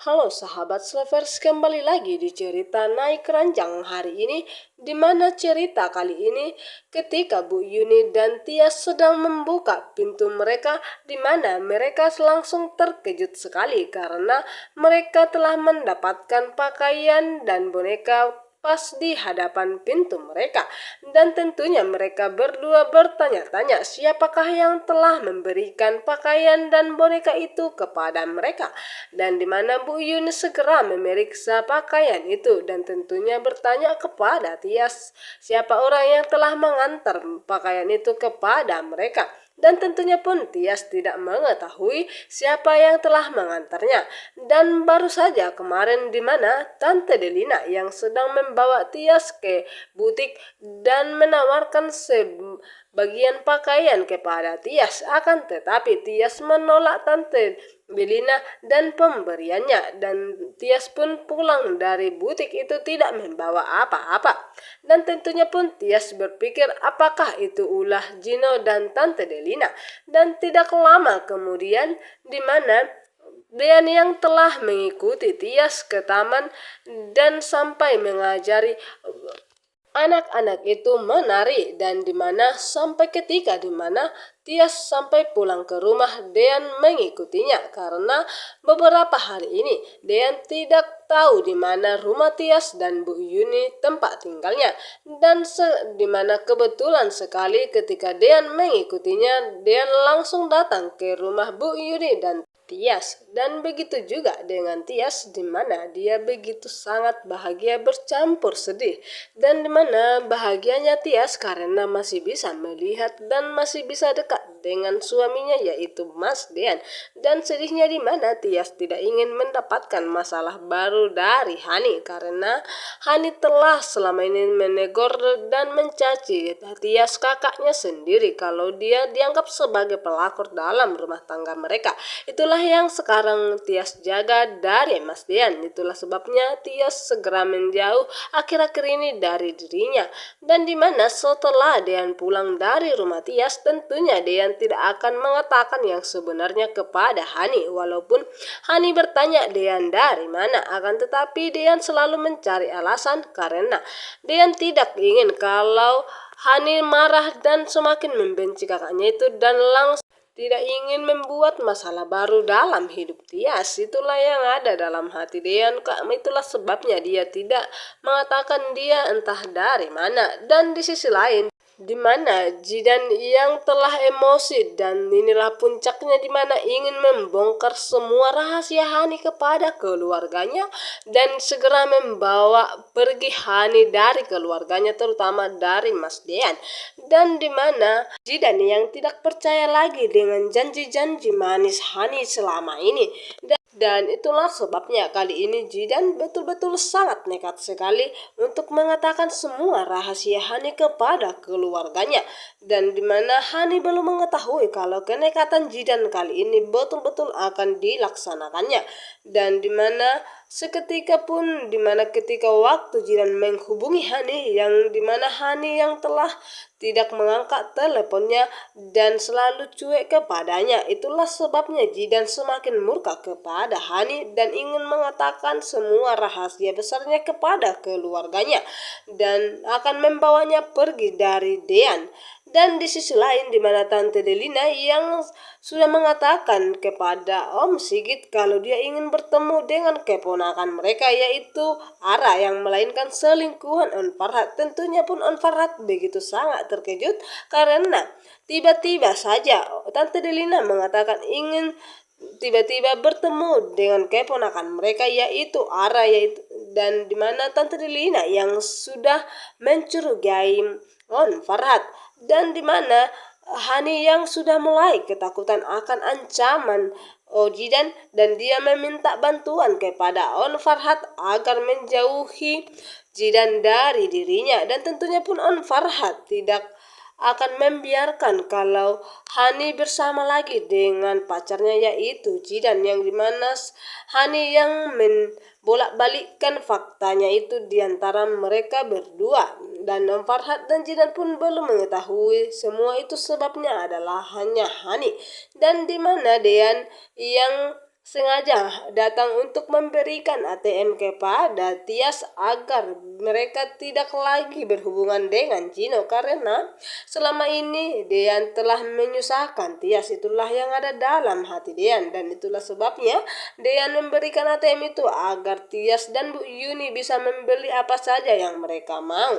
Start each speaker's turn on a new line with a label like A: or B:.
A: Halo sahabat Slavers, kembali lagi di cerita Naik Ranjang hari ini, di mana cerita kali ini ketika Bu Yuni dan Tias sedang membuka pintu mereka, di mana mereka langsung terkejut sekali karena mereka telah mendapatkan pakaian dan boneka pas di hadapan pintu mereka. Dan tentunya mereka berdua bertanya-tanya siapakah yang telah memberikan pakaian dan boneka itu kepada mereka. Dan di mana Bu Yun segera memeriksa pakaian itu dan tentunya bertanya kepada Tias siapa orang yang telah mengantar pakaian itu kepada mereka. Dan tentunya pun Tias tidak mengetahui siapa yang telah mengantarnya. Dan baru saja kemarin di mana Tante Delina yang sedang membawa Tias ke butik dan menawarkan sebagian pakaian kepada Tias. Akan tetapi Tias menolak Tante Delina dan pemberiannya, dan Tias pun pulang dari butik itu tidak membawa apa-apa. Dan tentunya pun Tias berpikir apakah itu ulah Gino dan Tante Delina. Dan tidak lama kemudian di mana Dean yang telah mengikuti Tias ke taman dan sampai mengajari anak-anak itu menari, dan dimana sampai ketika dimana Tias sampai pulang ke rumah, Dean mengikutinya karena beberapa hari ini Dean tidak tahu di mana rumah Tias dan Bu Yuni tempat tinggalnya. Dan dimana kebetulan sekali ketika Dean mengikutinya, Dean langsung datang ke rumah Bu Yuni dan Tias, dan begitu juga dengan Tias di mana dia begitu sangat bahagia bercampur sedih. Dan di mana bahagianya Tias karena masih bisa melihat dan masih bisa dekat dengan suaminya yaitu Mas Dean. Dan sedihnya di mana Tias tidak ingin mendapatkan masalah baru dari Hani karena Hani telah selama ini menegur dan mencaci Tias kakaknya sendiri kalau dia dianggap sebagai pelakor dalam rumah tangga mereka. Itulah yang sekarang Tias jaga dari Mas Dean. Itulah sebabnya Tias segera menjauh akhir-akhir ini dari dirinya. Dan dimana setelah Dean pulang dari rumah Tias, tentunya Dean tidak akan mengatakan yang sebenarnya kepada Hani. Walaupun Hani bertanya Dean dari mana, akan tetapi Dean selalu mencari alasan karena Dean tidak ingin kalau Hani marah dan semakin membenci kakaknya itu dan langsung tidak ingin membuat masalah baru dalam hidup Tias. Itulah yang ada dalam hati Dean. Itulah sebabnya dia tidak mengatakan dia entah dari mana. Dan di sisi lain, di mana Jidan yang telah emosi, dan inilah puncaknya di mana ingin membongkar semua rahasia Hani kepada keluarganya dan segera membawa pergi Hani dari keluarganya, terutama dari Mas Dean. Dan di mana Jidan yang tidak percaya lagi dengan janji-janji manis Hani selama ini. Dan itulah sebabnya kali ini Jidan betul-betul sangat nekat sekali untuk mengatakan semua rahasia Hani kepada keluarganya. Dan dimana Hani belum mengetahui kalau kenekatan Jidan kali ini betul-betul akan dilaksanakannya. Dan dimana seketika pun dimana ketika waktu Jidan menghubungi Hani, yang dimana Hani yang telah tidak mengangkat teleponnya dan selalu cuek kepadanya. Itulah sebabnya Jidan semakin murka kepada Hani dan ingin mengatakan semua rahasia besarnya kepada keluarganya dan akan membawanya pergi dari Dean. Dan di sisi lain di mana Tante Delina yang sudah mengatakan kepada Om Sigit kalau dia ingin bertemu dengan keponakan mereka yaitu Ara yang melainkan selingkuhan On Farhat. Tentunya pun On Farhat begitu sangat terkejut karena tiba-tiba saja Tante Delina mengatakan ingin tiba-tiba bertemu dengan keponakan mereka yaitu Ara, dan dimana Tante Delina yang sudah mencurigai On Farhat, dan dimana Hani yang sudah mulai ketakutan akan ancaman Jidan dan dia meminta bantuan kepada On Farhat agar menjauhi Jidan dari dirinya. Dan tentunya pun On Farhat tidak akan membiarkan kalau Hani bersama lagi dengan pacarnya yaitu Jidan, yang dimana Hani yang bolak-balikkan faktanya itu diantara mereka berdua. Dan Om Farhat dan Jidan pun belum mengetahui semua itu sebabnya adalah hanya Hani. Dan dimana Dean yang sengaja datang untuk memberikan ATM kepada Tias agar mereka tidak lagi berhubungan dengan Gino, karena selama ini Dean telah menyusahkan Tias. Itulah yang ada dalam hati Dean, dan itulah sebabnya Dean memberikan ATM itu agar Tias dan Bu Yuni bisa membeli apa saja yang mereka mau.